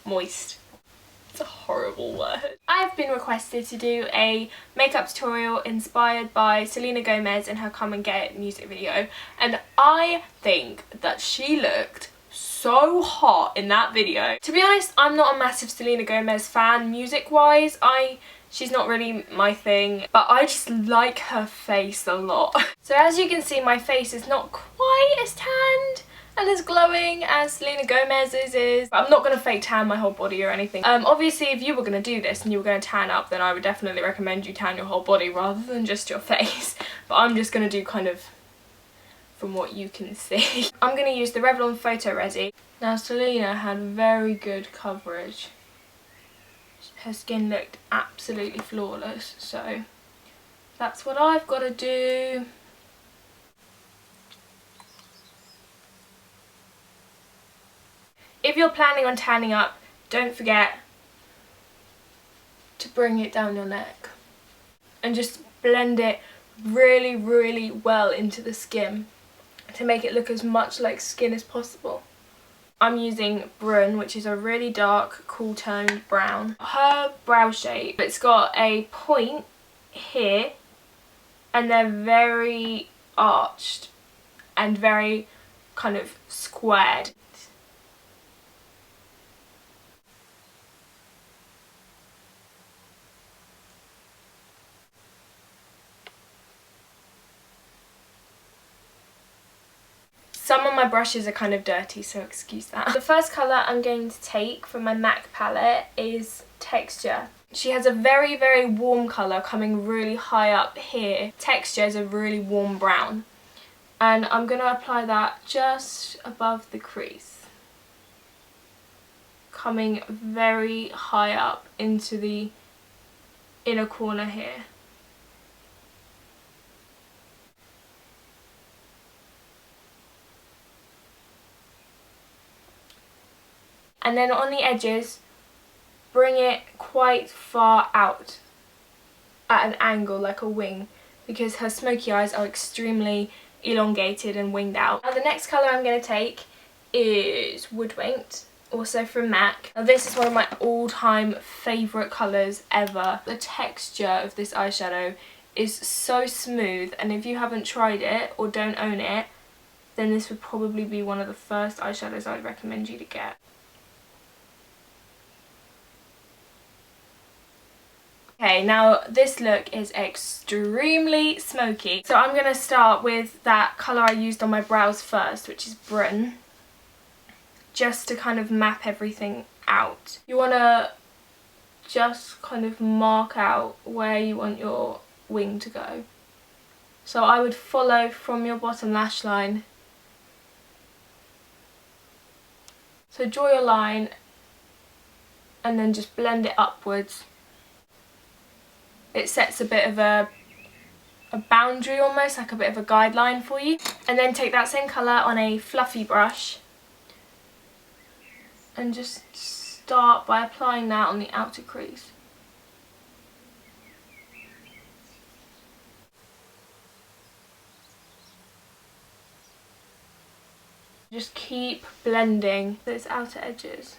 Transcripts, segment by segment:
moist. It's a horrible word. I've been requested to do a makeup tutorial inspired by Selena Gomez in her Come and Get It music video, and I think that she looked so hot in that video. To be honest, I'm not a massive Selena Gomez fan music wise. She's not really my thing, but I just like her face a lot. So as you can see, my face is not quite as tanned and as glowing as Selena Gomez's is. But I'm not going to fake tan my whole body or anything. Obviously, if you were going to do this and you were going to tan up, then I would definitely recommend you tan your whole body rather than just your face. But I'm just going to do kind of from what you can see. I'm going to use the Revlon Photo Resi. Now, Selena had very good coverage. Her skin looked absolutely flawless, so that's what I've got to do. If you're planning on tanning up, don't forget to bring it down your neck and just blend it really, really well into the skin to make it look as much like skin as possible. I'm using Brun, which is a really dark, cool toned brown. Her brow shape, it's got a point here and they're very arched and very kind of squared. Some of my brushes are kind of dirty, so excuse that. The first colour I'm going to take from my MAC palette is Texture. She has a very, very warm colour coming really high up here. Texture is a really warm brown. And I'm going to apply that just above the crease. Coming very high up into the inner corner here. And then on the edges, bring it quite far out at an angle like a wing, because her smoky eyes are extremely elongated and winged out. Now the next colour I'm going to take is Woodwinked, also from MAC. Now this is one of my all-time favourite colours ever. The texture of this eyeshadow is so smooth, and if you haven't tried it or don't own it, then this would probably be one of the first eyeshadows I would recommend you to get. Okay, now this look is extremely smoky. So I'm going to start with that colour I used on my brows first, which is Brun. Just to kind of map everything out. You want to just kind of mark out where you want your wing to go. So I would follow from your bottom lash line. So draw your line and then just blend it upwards. It sets a bit of a boundary almost, like a bit of a guideline for you. And then take that same colour on a fluffy brush and just start by applying that on the outer crease. Just keep blending those outer edges.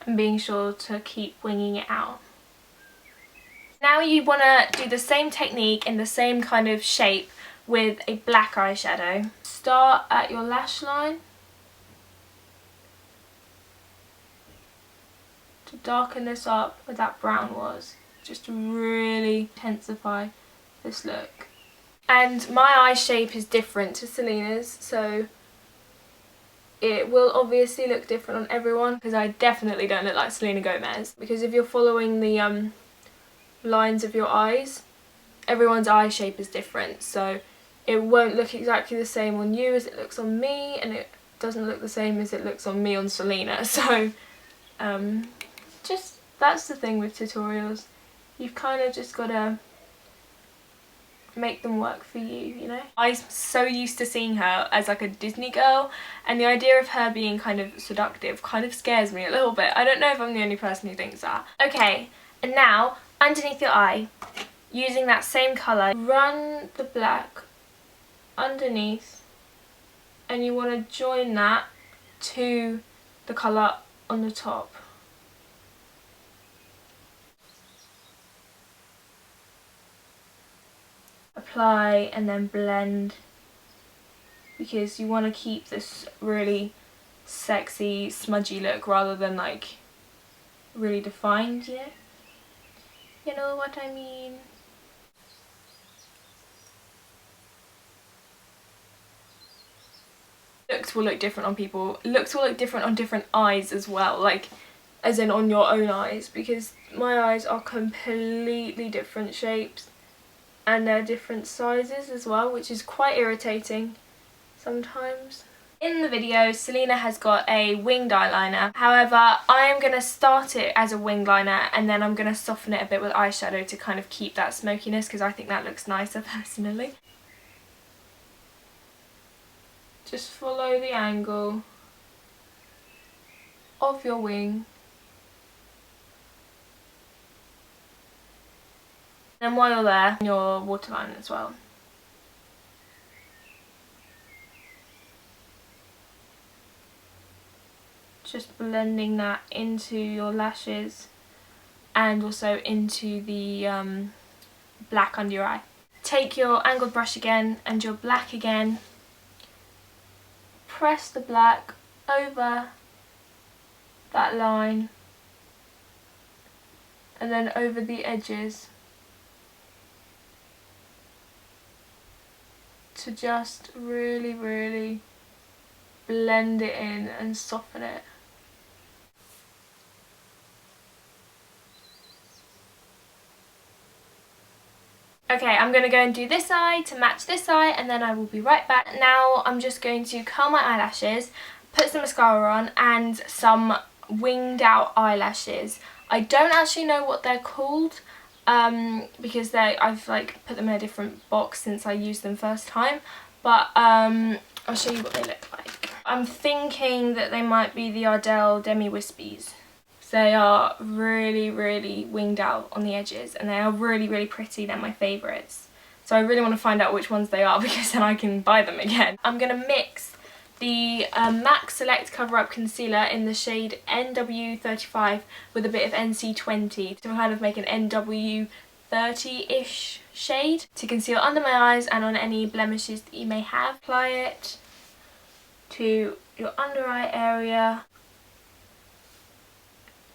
And being sure to keep winging it out. Now you want to do the same technique in the same kind of shape with a black eyeshadow. Start at your lash line to darken this up where that brown was, just to really intensify this look. And my eye shape is different to Selena's, so it will obviously look different on everyone, because I definitely don't look like Selena Gomez. Because if you're following the lines of your eyes, everyone's eye shape is different, so it won't look exactly the same on you as it looks on me, and it doesn't look the same as it looks on me on Selena. So just that's the thing with tutorials, you've kind of just got to make them work for you, you know? I'm so used to seeing her as like a Disney girl, and the idea of her being kind of seductive kind of scares me a little bit. I don't know if I'm the only person who thinks that. Okay, and now underneath your eye, using that same colour, run the black underneath, and you want to join that to the colour on the top. Apply and then blend, because you want to keep this really sexy, smudgy look rather than like really defined, you know? You know what I mean? Looks will look different on people. Looks will look different on different eyes as well, like as in on your own eyes, because my eyes are completely different shapes and they're different sizes as well, which is quite irritating sometimes. In the video, Selena has got a winged eyeliner. However, I am going to start it as a winged liner and then I'm going to soften it a bit with eyeshadow to kind of keep that smokiness, because I think that looks nicer personally. Just follow the angle of your wing. And while you're there, your waterline as well. Just blending that into your lashes and also into the black under your eye. Take your angled brush again and your black again. Press the black over that line and then over the edges to just really blend it in and soften it. Okay, I'm going to go and do this eye to match this eye and then I will be right back. Now I'm just going to curl my eyelashes, put some mascara on and some winged out eyelashes. I don't actually know what they're called because I've like put them in a different box since I used them first time, but I'll show you what they look like. I'm thinking that they might be the Ardell Demi Wispies. They are really winged out on the edges and they are really pretty. They're my favourites. So I really want to find out which ones they are because then I can buy them again. I'm going to mix the MAC Select Cover Up Concealer in the shade NW35 with a bit of NC20 to kind of make an NW30-ish shade to conceal under my eyes and on any blemishes that you may have. Apply it to your under eye area.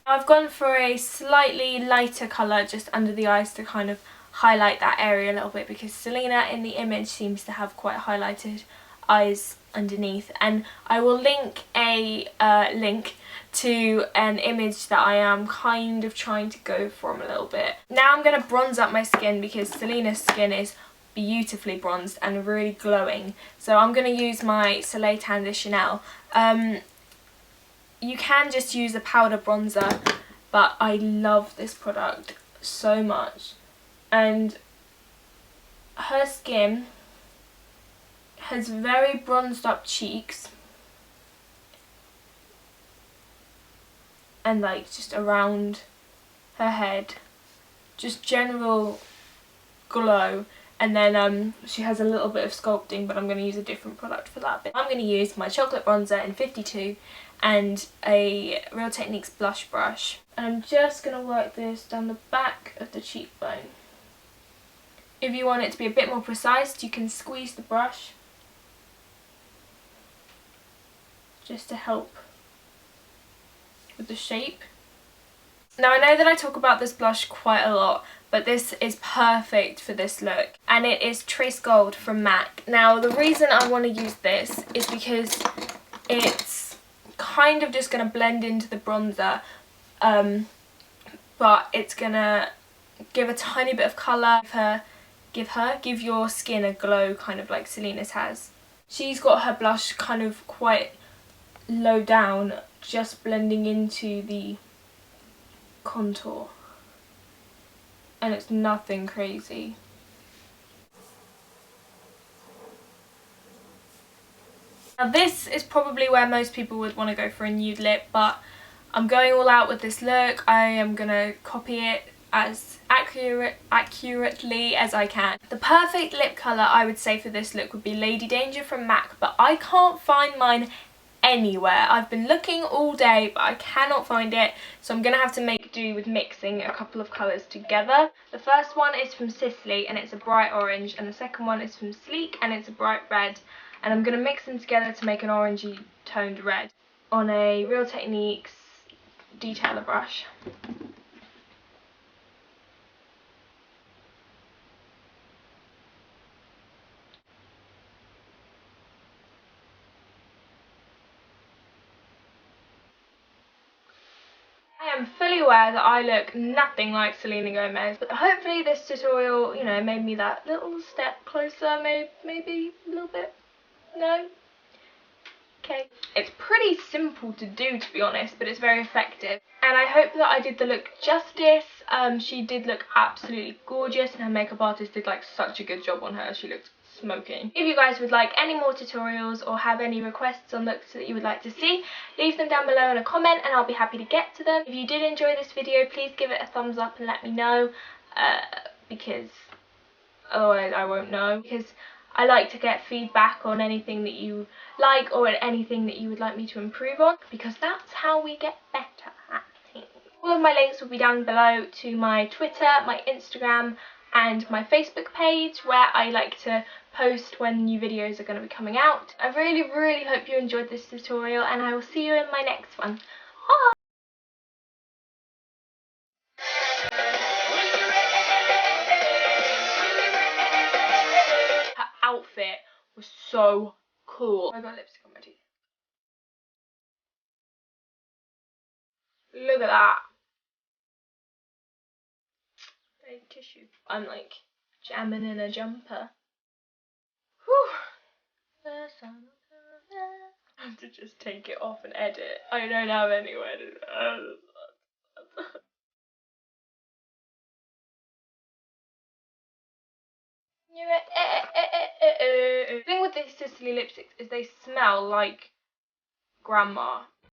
I've gone for a slightly lighter colour just under the eyes to kind of highlight that area a little bit, because Selena in the image seems to have quite highlighted eyes underneath, and I will link a link to an image that I am kind of trying to go from a little bit. Now I'm going to bronze up my skin because Selena's skin is beautifully bronzed and really glowing, so I'm going to use my Soleil Tan de Chanel. You can just use a powder bronzer, but I love this product so much. And her skin has very bronzed up cheeks and like just around her head, just general glow. And then she has a little bit of sculpting, but I'm going to use a different product for that bit. I'm going to use my chocolate bronzer in 52 and a Real Techniques blush brush. And I'm just going to work this down the back of the cheekbone. If you want it to be a bit more precise, you can squeeze the brush just to help with the shape. Now I know that I talk about this blush quite a lot, but this is perfect for this look, and it is Trace Gold from MAC. Now the reason I want to use this is because it's kind of just going to blend into the bronzer, but it's going to give a tiny bit of colour, give your skin a glow, kind of like Selena's has. She's got her blush kind of quite low down, just blending into the contour, and it's nothing crazy. Now this is probably where most people would want to go for a nude lip, but I'm going all out with this look. I am going to copy it as accurately as I can. The perfect lip colour I would say for this look would be Lady Danger from MAC, but I can't find mine anywhere. I've been looking all day but I cannot find it, so I'm gonna have to make do with mixing a couple of colours together. The first one is from Sicily and it's a bright orange, and the second one is from Sleek and it's a bright red, and I'm gonna mix them together to make an orangey toned red on a Real Techniques detailer brush. I am fully aware that I look nothing like Selena Gomez, but hopefully this tutorial, you know, made me that little step closer, maybe a little bit. No? Okay. It's pretty simple to do, to be honest, but it's very effective. And I hope that I did the look justice. She did look absolutely gorgeous and her makeup artist did like such a good job on her. She looked smoking. If you guys would like any more tutorials or have any requests on looks that you would like to see, leave them down below in a comment and I'll be happy to get to them. If you did enjoy this video, please give it a thumbs up and let me know, because otherwise I won't know, because I like to get feedback on anything that you like or anything that you would like me to improve on, because that's how we get better at things. All of my links will be down below to my Twitter, my Instagram and my Facebook page, where I like to post when new videos are going to be coming out. I really hope you enjoyed this tutorial and I will see you in my next one. Bye! Her outfit was so cool. I got lipstick on my teeth. Look at that. Fake tissue. I'm like jamming in a jumper. Whew. I have to just take it off and edit. I don't have anywhere to. The thing with these Sicily lipsticks is they smell like grandma.